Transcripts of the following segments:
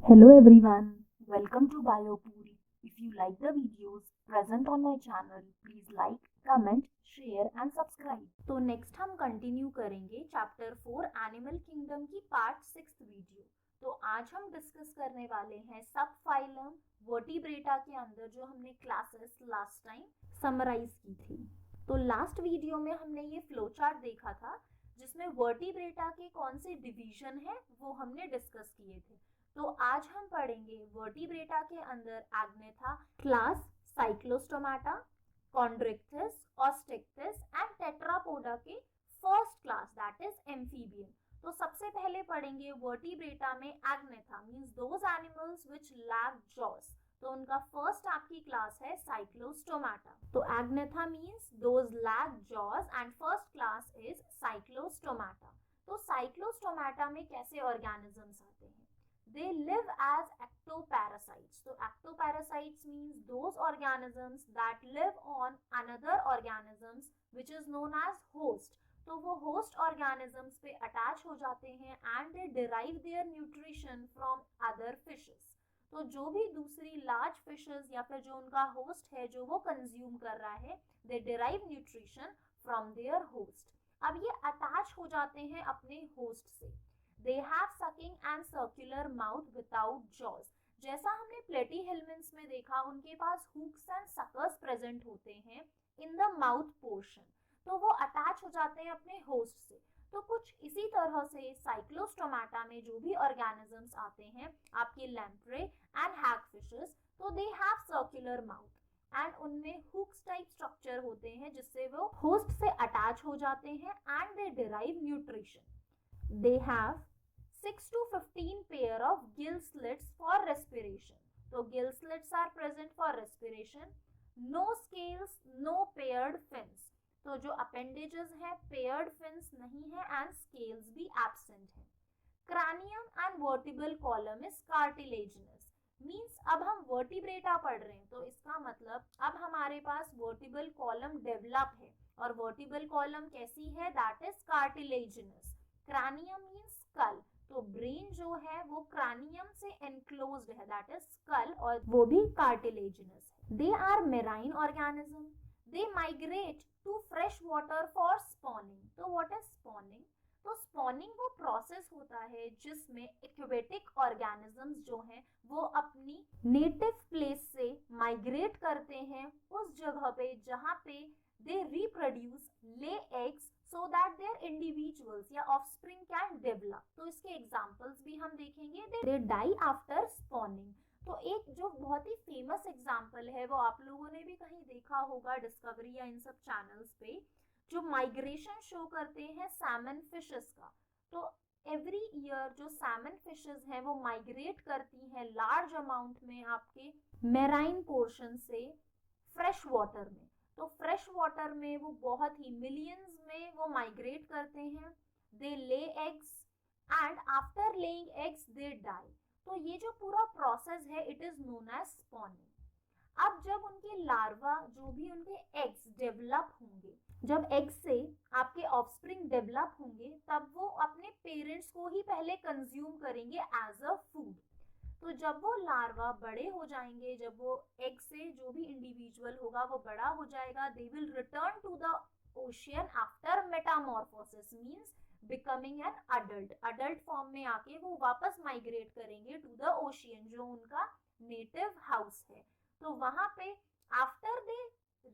Hello everyone, welcome to BioPuri. If you like the videos present on my channel, please like, comment, share and subscribe. तो next हम continue करेंगे chapter 4 animal kingdom की part 6 video. तो आज हम discuss करने वाले हैं सब फाइलम वर्टिब्रेटा के अंदर जो हमने क्लासेस लास्ट टाइम समराइज की थी। तो लास्ट वीडियो में हमने ये फ्लो चार्ट देखा था जिसमें वर्टिब्रेटा के कौन से डिवीजन है वो हमने डिस्कस किए थे। तो आज हम पढ़ेंगे वर्टिब्रेटा के अंदर Agnatha class Cyclostomata, Chondrichthyes, Osteichthyes and Tetrapoda के first class that is amphibian. तो सबसे पहले पढ़ेंगे वर्टिब्रेटा में Agnatha means those animals which lack jaws. तो उनका फर्स्ट आपकी क्लास है साइक्लोस्टोमाटा। तो Agnatha means those lack jaws and first class is Cyclostomata. तो साइक्लोस्टोमाटा में कैसे ऑर्गेनिजम्स आते हैं? They live as ectoparasites. So ectoparasites means those organisms that live on another organisms which is known as host. तो वो host organisms पे attach हो जाते हैं and they derive their nutrition from other fishes. तो जो भी दूसरी large fishes या फिर जो उनका host है जो वो consume कर रहा है, they derive nutrition from their host. अब ये attach हो जाते हैं अपने host से। They have sucking and circular mouth without jaws. जैसा हमने प्लेटीहेल्मिन्स में देखा उनके पास हुक्स एंड सकर्स प्रेजेंट होते हैं इन द माउथ पोर्शन। तो वो अटैच हो जाते हैं अपने होस्ट से। तो कुछ इसी तरह से साइक्लोस्टोमाटा में जो भी ऑर्गेनिजम्स आते हैं आपके लैम्प्रे एंड हैग फिशेस, तो they have circular mouth and उनमें हुक्स टाइप स्ट्रक्चर होते हैं जिससे वो होस्ट से अटैच हो जाते हैं and they derive nutrition. They have 6 to 15 pair of gill slits for respiration. So gill slits are present for respiration. No scales, no paired fins. तो जो appendages हैं paired fins नहीं है and scales भी absent है। Cranium and vertebral column is cartilaginous. Means अब हम vertebrata पढ़ रहे हैं तो इसका मतलब अब हमारे पास vertebral column develop है और vertebral column कैसी है? That is cartilaginous. Cranium means skull. तो ब्रेन जो है वो क्रैनियम से एनक्लोज्ड है दैट इज स्कल और वो भी कार्टिलेजिनस है। They are marine organism. They migrate to fresh water for spawning. तो व्हाट इज स्पॉनिंग? तो स्पॉनिंग वो प्रोसेस होता है जिसमें एक्वेटिक ऑर्गेनिजम्स जो हैं वो अपनी नेटिव प्लेस से माइग्रेट करते हैं उस जगह पे जहाँ पे they reproduce, lay eggs so that their individuals या offspring can develop. तो इसके examples भी हम देखेंगे। they die after spawning. तो एक जो बहुत ही फेमस एग्जाम्पल है वो आप लोगों ने भी कहीं देखा होगा डिस्कवरी या इन सब चैनल्स पे जो माइग्रेशन शो करते हैं सैमन फिशेस का। तो एवरी ईयर जो सैमन फिशेस हैं वो माइग्रेट करती हैं लार्ज अमाउंट में आपके मेराइन पोर्शन से फ्रेश वाटर में। तो फ्रेश वाटर में वो बहुत ही मिलियंस में वो माइग्रेट करते हैं। They lay eggs and after laying eggs they die. तो ये जो पूरा प्रोसेस है it is known as spawning. अब जब उनके लार्वा जो भी उनके एग्स डेवलप होंगे, जब एग से आपके ऑफस्प्रिंग डेवलप होंगे तब वो अपने पेरेंट्स को ही पहले कंज्यूम करेंगे एज अ फूड। तो जब वो लार्वा बड़े हो जाएंगे, जब वो एग से जो भी इंडिविजुअल होगा वो बड़ा हो जाएगा, they will return to the ocean after metamorphosis means becoming an adult. Adult form में आके वो वापस माइग्रेट करेंगे टू द ओशियन जो उनका नेटिव हाउस है। तो वहां पे after they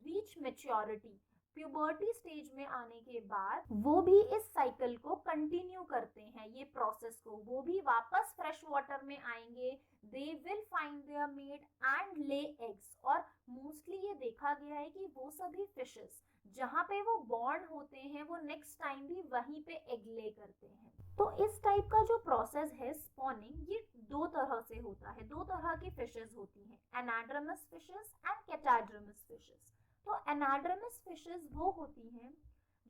reach maturity puberty stage में आने के बाद वो भी इस साइकिल को कंटिन्यू करते हैं, ये प्रोसेस को। वो भी वापस फ्रेश वाटर में आएंगे, they will find their mate and lay eggs. और मोस्टली ये देखा गया है कि वो सभी फिशेस जहाँ पे वो बॉर्न होते हैं वो नेक्स्ट टाइम भी वहीं पे एग ले करते हैं। तो इस टाइप का जो प्रोसेस है स्पॉनिंग ये दो तरह से होता है। दो तरह की फिशेस होती हैं, एनाड्रमस फिशेस एंड कैटाड्रमस फिशेस। तो एनाड्रमस फिशेस वो होती हैं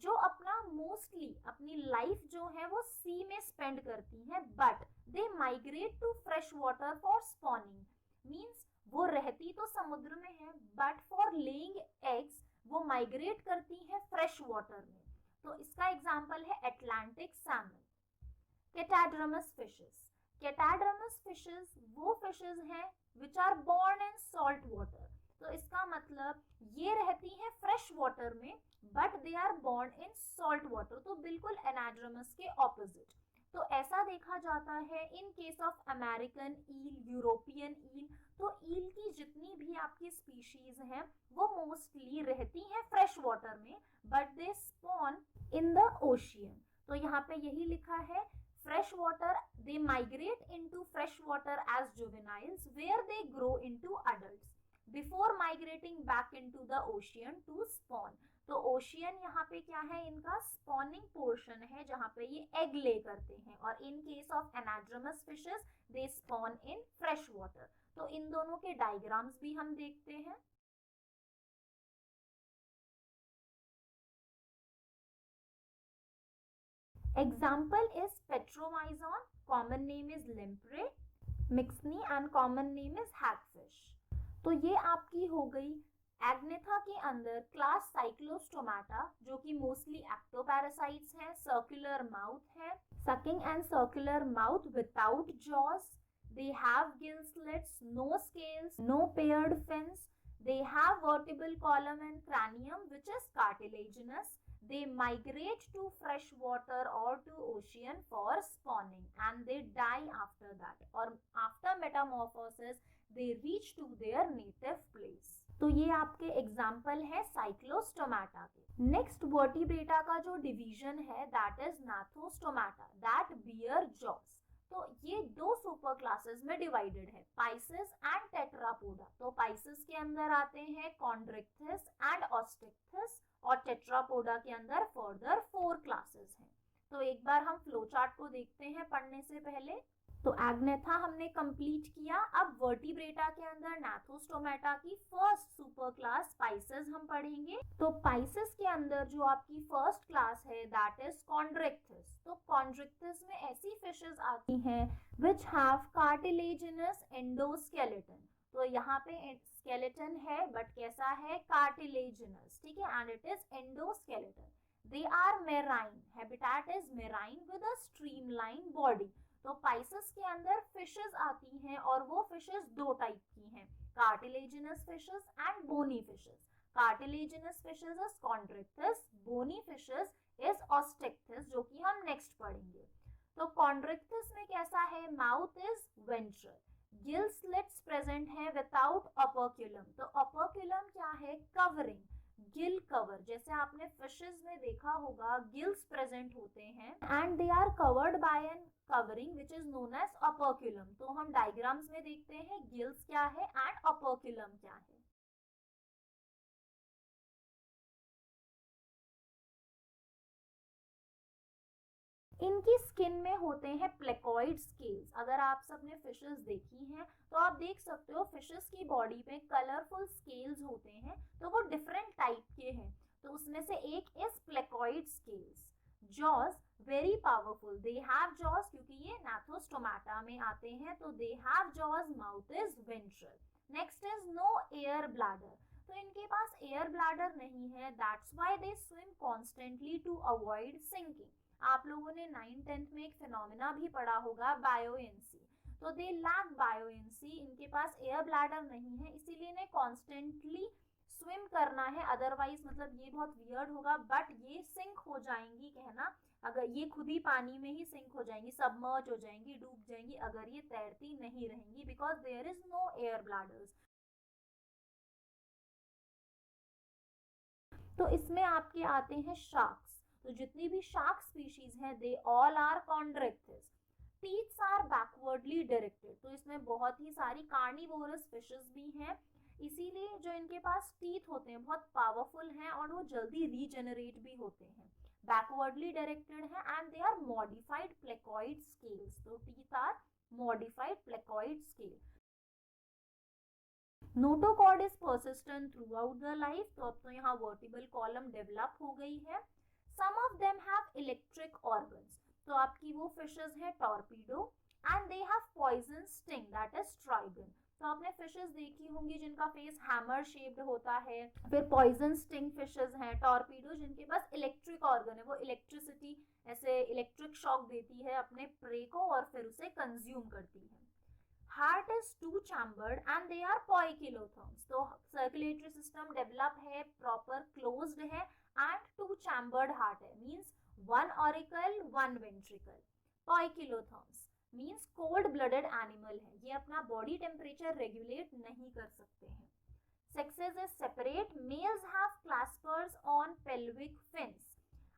जो अपना मोस्टली अपनी लाइफ जो है वो सी में स्पेंड करती हैं but they migrate to fresh water for spawning. Means वो रहती तो समुद्र में है बट फॉर लेइंग एग्स वो माइग्रेट करती हैं फ्रेश वाटर में। तो इसका एग्जांपल है Atlantic salmon. Catadromous fishes catadromous fishes वो फिशेस हैं which are born in salt water, तो इसका मतलब ये रहती हैं फ्रेश वाटर में but they are born in salt water, तो बिल्कुल एनाड्रमस के ऑपोजिट। तो ऐसा देखा जाता है in case of American eel, European eel, तो ईल की जितनी भी आपकी स्पीशीज हैं वो मोस्टली रहती हैं फ्रेश वाटर में but they spawn in the ocean. तो यहाँ पे यही लिखा है fresh water, they migrate into fresh water as juveniles where they grow into adults before migrating back into the ocean to spawn। तो ओशियन यहाँ पे क्या है, इनका स्पॉनिंग पोर्शन है जहाँ पे ये एग ले करते हैं, और in case of anadromous fishes they spawn in fresh water. तो इन दोनों के डायग्राम्स भी हम देखते हैं। Example is Petromyzon, common name is lamprey, myxine and common name is hagfish. तो ये आपकी हो गई एग्नेथा के अंदर क्लास साइक्लोस्टोमाटा, जो कि मोस्टली एक्टोपैरासाइट्स हैं, सर्कुलर माउथ है, sucking and circular mouth without jaws, they have gill slits, no scales, no paired fins, they have vertebral column and cranium which is cartilaginous, they migrate to fresh water or to ocean for spawning and they die after that, or after metamorphosis they reach to their native place। तो ये आपके example है Cyclostomata के। Next vertebrata का जो division है that is Gnathostomata that bear jaws. तो ये दो सुपर क्लासेस में डिवाइडेड है, पाइसेस एंड टेट्रापोडा। तो पाइसेस के अंदर आते हैं कॉन्ड्रिक्थिस एंड ऑस्टिक्थिस, और टेट्रापोडा के अंदर फर्दर 4 क्लासेस हैं। तो एक बार हम फ्लो चार्ट को देखते हैं पढ़ने से पहले। तो एग्नेथा हमने कंप्लीट किया। अब वर्टिब्रेटा के अंदर नाथोस्टोमाटा की फर्स्ट सुपर क्लास पाइसेस हम पढ़ेंगे। तो पाइसेस के अंदर जो आपकी फर्स्ट क्लास है दैट इज कॉन्ड्रिक्थिस। तो कॉन्ड्रिक्थिस में ऐसी फिशेस आती हैं विच हैव कार्टिलेजिनस एंडोस्केलेटन। तो यहाँ पे स्केलेटन है बट कैसा है, कार्टिलेजिनस, ठीक है, and it is endoskeleton. They are marine, habitat is marine with a streamline body. तो पाइसेस के अंदर फिशेस आती हैं और वो फिशेस दो टाइप की हैं, cartilaginous fishes and bony fishes. Cartilaginous fishes is Chondrichthyes, bony fishes is Osteichthyes, जो कि हम नेक्स्ट पढ़ेंगे। तो कॉन्ड्रिक्थिस में कैसा है, mouth is ventral, gill slits present है विदाउट ऑपर्क्यूलम। तो ऑपर्क्यूलम क्या है, कवरिंग, गिल कवर, जैसे आपने फिशेस में देखा होगा गिल्स प्रेजेंट होते हैं and they are covered by an covering which is known as operculum. तो हम डायग्राम्स में देखते हैं गिल्स क्या है एंड ऑपर्क्यूलम क्या है। इनकी स्किन में होते हैं प्लेकॉइड स्केल्स। अगर आप सबने फिशेस देखी हैं तो आप देख सकते हो फिशेस की बॉडी पे कलरफुल स्केल्स होते हैं, तो वो डिफरेंट टाइप के हैं। तो उसमें से एक is placoid scales. Jaws very powerful, they have jaws, क्योंकि ये नाथोस्टोमाटा में आते हैं, तो they have jaws, mouth is ventral. Next is no air bladder. तो इनके पास एयर ब्लैडर नहीं है, that's why they swim constantly to avoid sinking. आप लोगों ने 9th-10th में एक फिनोमेना भी पढ़ा होगा, बायोएंसी। तो दे लैक बायोएंसी, इनके पास एयर ब्लैडर नहीं है, इसीलिए इन्हें कॉन्स्टेंटली स्विम करना है। अदरवाइज मतलब ये बहुत वियर्ड होगा बट ये सिंक हो जाएंगी, कहना अगर ये खुद ही पानी में ही सिंक हो जाएंगी, सबमर्ज हो जाएंगी, डूब जाएंगी अगर ये तैरती नहीं रहेंगी, because there is no air bladders. तो इसमें आपके आते हैं शार्क्स। तो जितनी भी शार्क स्पीशीज हैं they all are chondrichthyes. Teeths are backwardly directed. तो इसमें बहुत ही सारी कार्निवोरस फिशेस भी हैं, इसीलिए जो इनके पास टीथ होते हैं बहुत पावरफुल हैं और वो जल्दी रीजेनरेट भी होते हैं। बैकवर्डली डायरेक्टेड है and they are modified placoid scales. तो teeth are modified placoid scale. Notochord is persistent throughout the life. तो अब तो यहाँ वर्टिबल कॉलम डेवलप हो गई है। Some of them have electric organs. तो आपकी वो फिशेस हैं Torpedo and they have poison sting that is Trygon. तो आपने फिशेस देखी होंगी जिनका फेस हैमर शेप्ड होता है। फिर पॉइजन स्टिंग फिशेस हैं, टॉर्पीडो जिनके पास इलेक्ट्रिक ऑर्गन है, वो इलेक्ट्रिसिटी ऐसे इलेक्ट्रिक शॉक देती है अपने प्रे को और फिर उसे कंज्यूम करती है। Heart is two chambered and they are poikilotherms। तो सर्कुलेटरी सिस्टम डेवलप है, प्रॉपर क्लोज्ड है एंड टू चैम्बर्ड हार्ट है, means one auricle one ventricle. poikilotherms means cold blooded animal है, ये अपना बॉडी टेम्परेचर रेगुलेट नहीं कर सकते हैं। Sexes is separate, males have claspers on pelvic fins.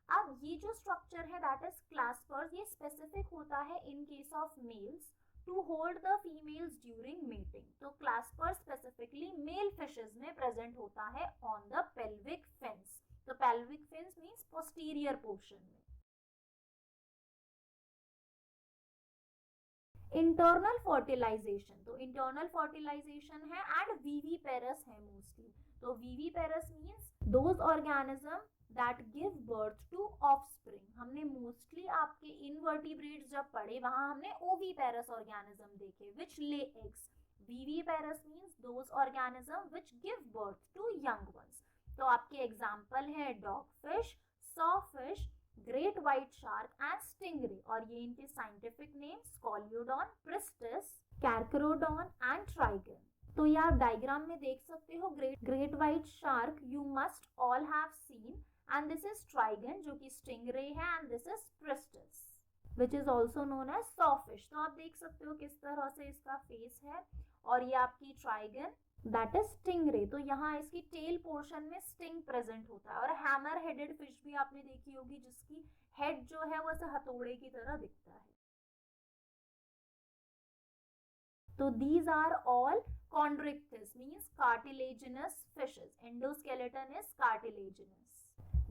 अब ये जो स्ट्रक्चर है दैट इज क्लैस्पर्स, ये स्पेसिफिक होता है in case of males to hold the females during mating। तो क्लैस्पर स्पेसिफिकली मेल फिशेस में प्रेजेंट होता है on the pelvic fins। तो pelvic fins means posterior portion में। इंटरनल फर्टिलाइजेशन, तो इंटरनल फर्टिलाइजेशन है एंड विविपेरस है मोस्टली। तो viviparous means those organism that give birth to offspring. हमने मोस्टली आपके इनवर्टिब्रेट्स जब पढ़े वहां हमने ओविपेरस ऑर्गेनिज्म देखे which lay eggs. Viviparous means those organism which give birth to young ones. तो आपके एग्जांपल है dogfish, sawfish, great white shark and stingray, और ये इनके scientific name Scoliodon, Pristis, Carcharodon and Trygon. तो ये आप डायग्राम में देख सकते हो, great white shark you must all have seen, and this is Trygon जो कि स्टिंगरे है, and this is Pristis which is also known as sawfish. तो आप देख सकते हो किस तरह से इसका फेस है, और ये आपकी ट्राइगन दैट इज स्टिंगरे। तो यहाँ इसकी टेल पोर्शन में स्टिंग प्रेजेंट होता है। और हैमर हेडेड फिश भी आपने देखी होगी जिसकी हेड जो है वो ऐसे हथौड़े की तरह दिखता है। तो these are all chondrichthyes means cartilaginous fishes, endoskeleton is cartilaginous।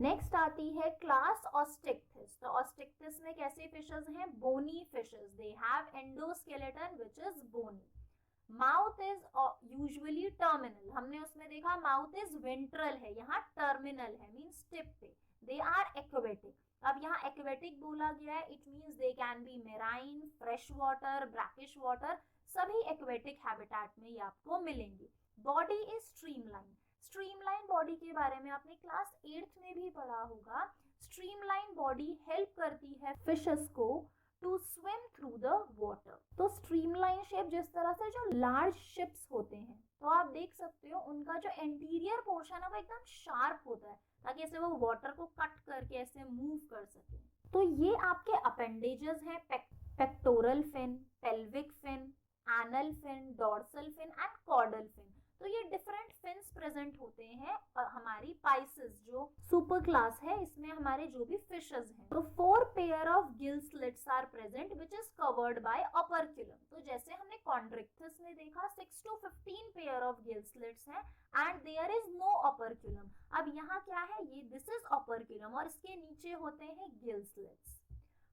Next आती है क्लास ऑस्टिक्थिस। तो ऑस्टिक्थिस में कैसे फिशेस हैं? Bony fishes, they have endoskeleton which is bony. Mouth is usually terminal, हमने उसमें देखा माउथ इज वेंट्रल है, यहाँ टर्मिनल है मींस टिप पे। They are aquatic. अब यहाँ एक्वेटिक बोला गया है, it means they can be marine, fresh water, brackish water, सभी एक्वेटिक हैबिटेट में ये आपको मिलेंगे। Body is streamline. Streamline body के बारे में आपने क्लास 8th में भी पढ़ा होगा। स्ट्रीमलाइन बॉडी हेल्प करती है फिशेस को to swim through the water. तो स्ट्रीमलाइन शेप जिस तरह से जो लार्ज शिप्स होते हैं, तो आप देख सकते हो उनका जो एंटीरियर पोर्शन है वो एकदम शार्प होता है ताकि ऐसे वो वाटर को कट करके ऐसे मूव कर सके। तो ये आपके अपेंडेजेस हैं, pectoral fin, pelvic fin, anal fin, dorsal fin and caudal fin. तो ये डिफरेंट फिन्स प्रेजेंट होते हैं और हमारी पाइसेस जो सुपर क्लास है इसमें हमारे जो भी फिशेस हैं। तो 4 pair of gill slits are present which is covered by operculum. तो जैसे हमने कॉन्ड्रिक्थिस में देखा 6 to 15 pair of gill slits हैं and there is no operculum. अब यहाँ क्या है, ये दिस इज ओपर्क्युलम और इसके नीचे होते हैं gill slits.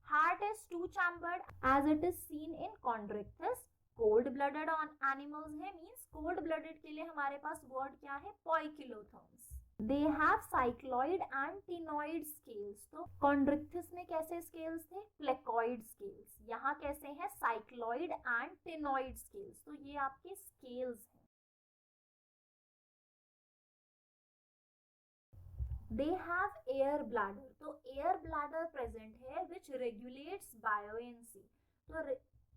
Heart is two chambered as it is seen in chondrichthyes. Cold blooded animals है, मींस कोल्ड ब्लडेड के लिए हमारे पास वर्ड क्या है, poikilotherms। They have cycloid and ctenoid scales. तो कॉन्ड्रिक्थिस में कैसे स्केल्स थे, प्लेकॉइड स्केल्स। यहाँ कैसे हैं, साइक्लॉइड एंड टिनॉइड स्केल्स। तो ये आपके स्केल्स हैं। They have air bladder. तो एयर ब्लैडर प्रेजेंट है विच रेगुलेट्स बायोएंसी। तो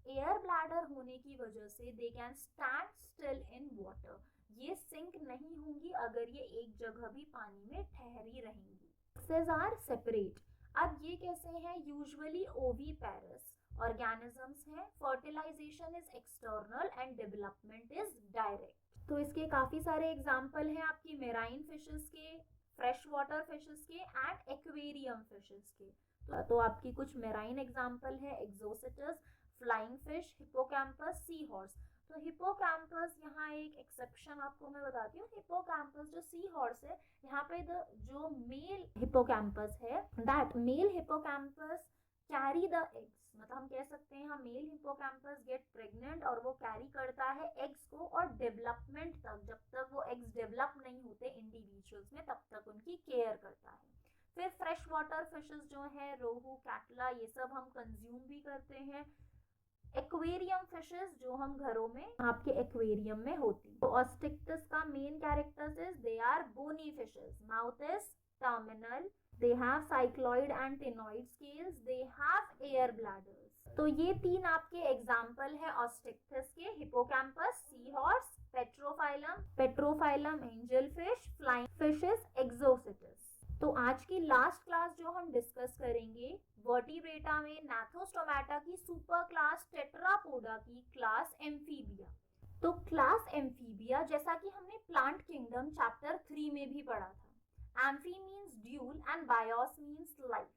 एयर ब्लैडर होने की वजह से they can stand still in water, ये सिंक नहीं होंगी अगर ये एक जगह भी पानी में ठहरी रहेंगी। Sexes are separate. अब ये कैसे हैं, यूजुअली ओविपेरस ऑर्गेनिजम्स हैं। Fertilization is external and development is direct. तो इसके काफी सारे एग्जाम्पल हैं आपकी मेराइन फिशेस के, फ्रेश वाटर फिशेस के एंड एक्वेरियम फिशेस के। तो आपकी कुछ मेराइन एग्जाम्पल है, exocoetus, flying fish, hippocampus, sea horse. तो हिपोकैम्पस यहाँ एक एक्सेप्शन आपको मैं बताती हूँ। हिपोकैम्पस जो सी हॉर्स है, यहाँ पे जो मेल हिपोकैम्पस है, that male hippocampus carry the eggs. मतलब हम कह सकते हैं मेल हिपोकैम्पस गेट प्रेग्नेंट और वो कैरी करता है एग्स को, और डेवलपमेंट तक, जब तक वो एग्स डेवलप नहीं होते इंडिविजुअल्स में तब तक उनकी केयर करता है। फिर फ्रेश वाटर फिशेस जो है, रोहू, कैटला, ये सब हम कंज्यूम भी करते हैं। एक्वेरियम फिशेस जो हम घरों में आपके एक्वेरियम में होती। तो ऑस्टिक्टिस का main characters is they are bony fishes, mouth is terminal, they have cycloid and ctenoid scales, they have air bladders। तो ये तीन आपके एग्जाम्पल है ऑस्टिक्टिस के, Hippocampus, sea horse, Pterophyllum angel fish, flying fishes, Exocoetus. तो आज की last class जो हम डिस्कस करेंगे वर्टिब्रेटा में नाथोस्टोमाटा की सुपर क्लास टेट्रापोडा की क्लास एम्फीबिया। तो क्लास एम्फीबिया जैसा कि हमने प्लांट किंगडम चैप्टर 3 में भी पढ़ा था, amphi means dual and BIOS means life.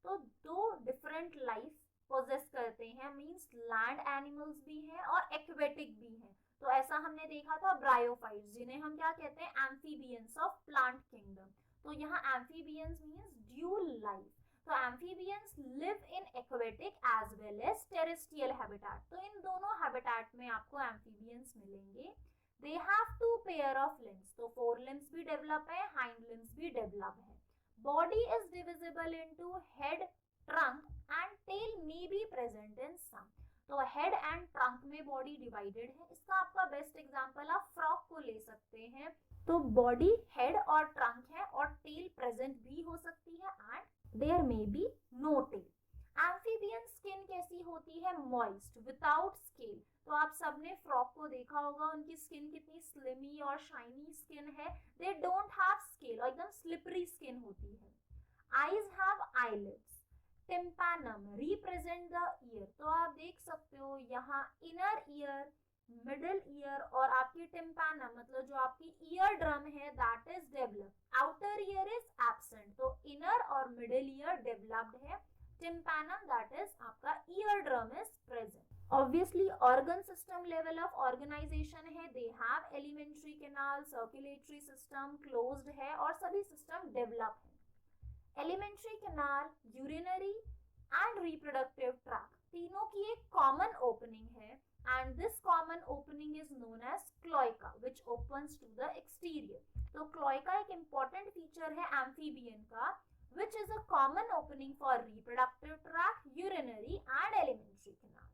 तो दो डिफरेंट लाइफ पोजेस करते हैं, मीन्स लैंड एनिमल्स भी हैं और एक्वेटिक भी हैं। तो ऐसा हमने देखा था ब्रायोफाइट्स, जिन्हें हम क्या कहते हैं, एम्फीबियंस ऑफ प्लांट किंगडम। तो यहाँ एम्फीबियंस मीन्स ड्यूल लाइफ। तो amphibians live in aquatic as well as terrestrial habitat. तो इन दोनों हैबिटेट में आपको एम्फीबियंस मिलेंगे। They have two pair of limbs, तो फोर लिम्स भी डेवलप है, हाइंड लिम्स भी डेवलप है। Body is divisible into head, trunk and tail may be present in some. तो हेड एंड ट्रंक में बॉडी डिवाइडेड है। इसका आपका बेस्ट एग्जांपल आप फ्रॉग को ले सकते हैं। तो बॉडी, हेड और ट्रंक है और टेल प्रेजेंट भी हो सकती है and there may be no tail. Amphibian skin कैसी होती है, मॉइस्ट विदाउट स्केल। तो आप सबने फ्रॉग को देखा होगा, उनकी स्किन कितनी स्लिमी और शाइनी स्किन है, दे डोंट हैव स्केल और एकदम स्लिपरी स्किन होती है। Eyes have eyelids, tympanum represent the year. तो आप देख सकते हो यहाँ इनर ईयर, मिडिल ईयर और आपकी टिम्पैनम मतलब जो आपकी ईयर ड्रम है that is developed, outer ear is absent. तो इनर और मिडिल ईयर डेवलप्ड है, टिम्पैनम दैट इज आपका ear drum is present. Obviously organ system level of organization है, they have alimentary canal, circulatory system closed है और सभी system develop है। Alimentary canal, urinary and reproductive tract तीनों की एक कॉमन ओपनिंग है and this common opening is known as cloaca which opens to the exterior। तो cloaca एक important feature है amphibian का, which is a common opening for reproductive tract, urinary and alimentary canal।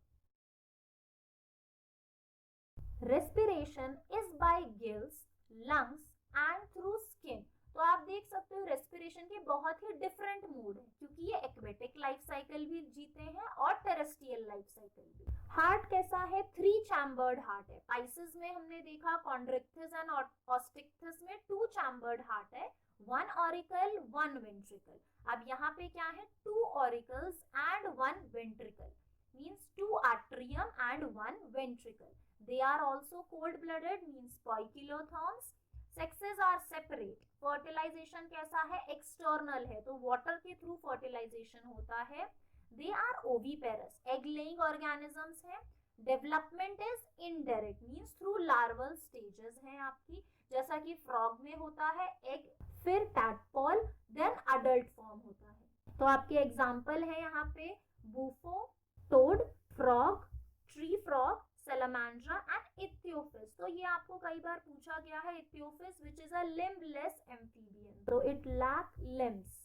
Respiration is by gills, lungs and through skin। तो आप देख सकते हो respiration के बहुत ही डिफरेंट मोड है, क्योंकि ये एक्वेटिक लाइफ साइकिल भी जीते हैं और टेरेस्ट्रियल लाइफ साइकिल भी। हार्ट कैसा है, 3 चैम्बर्ड हार्ट है। पाइसेस में हमने देखा, कॉन्ड्रिक्टिस एंड ऑस्टिक्टिस में 2 चैम्बर्ड हार्ट है, 1 ऑरिकल 1 वेंट्रिकल। अब यहाँ पे क्या है, 2 auricles and 1 ventricle, means 2 atrium and 1 ventricle. They are also cold blooded, means poikilotherms. Sexes are separate. Fertilization कैसा है, एक्सटर्नल है, तो वाटर के थ्रू फर्टिलाइजेशन होता है। They are oviparous, egg laying organisms हैं। Development is indirect, means through larval stages हैं आपकी, जैसा कि फ्रॉग में होता है एग, फिर टैडपोल, देन अडल्ट फॉर्म होता है। तो आपके एग्जांपल है यहाँ पे Bufo, toad, frog, tree frog, Salamandra and Ichthyophis. तो ये आपको कई बार पूछा गया है, Ichthyophis which is a limbless amphibian, तो इट लैक लिम्स।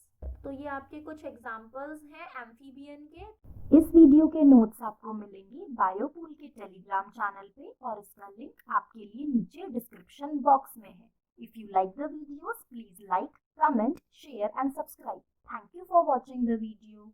तो ये आपके कुछ एग्जांपल्स हैं एम्फीबियन के। इस वीडियो के नोट्स आपको मिलेंगे बायोपूल के टेलीग्राम चैनल पे और इसका लिंक आपके लिए नीचे डिस्क्रिप्शन बॉक्स में है। If you like the videos please like, comment, share and subscribe. Thank you for watching the video.